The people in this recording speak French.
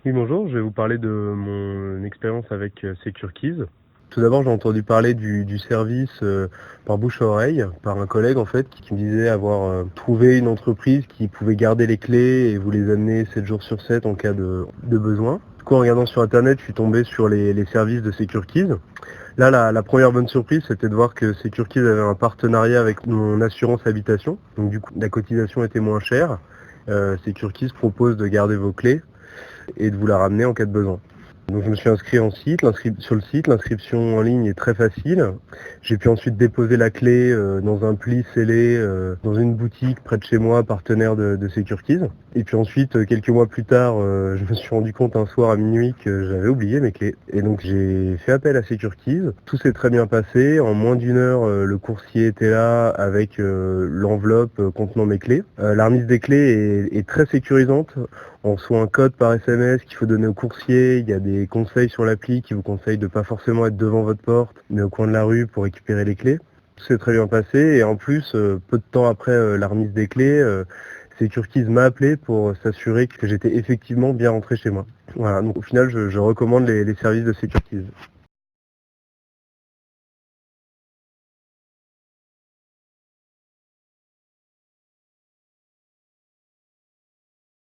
Oui, bonjour, je vais vous parler de mon expérience avec SecureKeys. Tout d'abord, j'ai entendu parler du service par bouche à oreille, par un collègue en fait, qui me disait avoir trouvé une entreprise qui pouvait garder les clés et vous les amener 7 jours sur 7 en cas de besoin. Du coup, en regardant sur internet, je suis tombé sur les services de SecureKeys. Là, la première bonne surprise, c'était de voir que SecureKeys avait un partenariat avec mon assurance habitation. Donc du coup, la cotisation était moins chère. SecureKeys propose de garder vos clés et de vous la ramener en cas de besoin. Donc je me suis inscrit sur le site, l'inscription en ligne est très facile. J'ai pu ensuite déposer la clé dans un pli scellé dans une boutique près de chez moi, partenaire de SecureKeys. Et puis ensuite, quelques mois plus tard, je me suis rendu compte un soir à minuit que j'avais oublié mes clés. Et donc j'ai fait appel à SecureKeys. Tout s'est très bien passé. En moins d'une heure, le coursier était là avec l'enveloppe contenant mes clés. La remise des clés est très sécurisante. On reçoit un code par SMS qu'il faut donner au coursier. Il y a des conseils sur l'appli qui vous conseillent de pas forcément être devant votre porte, mais au coin de la rue pour récupérer les clés. Tout s'est très bien passé et en plus, peu de temps après la remise des clés, SecureKeys m'a appelé pour s'assurer que j'étais effectivement bien rentré chez moi. Voilà, donc au final, je recommande les services de SecureKeys.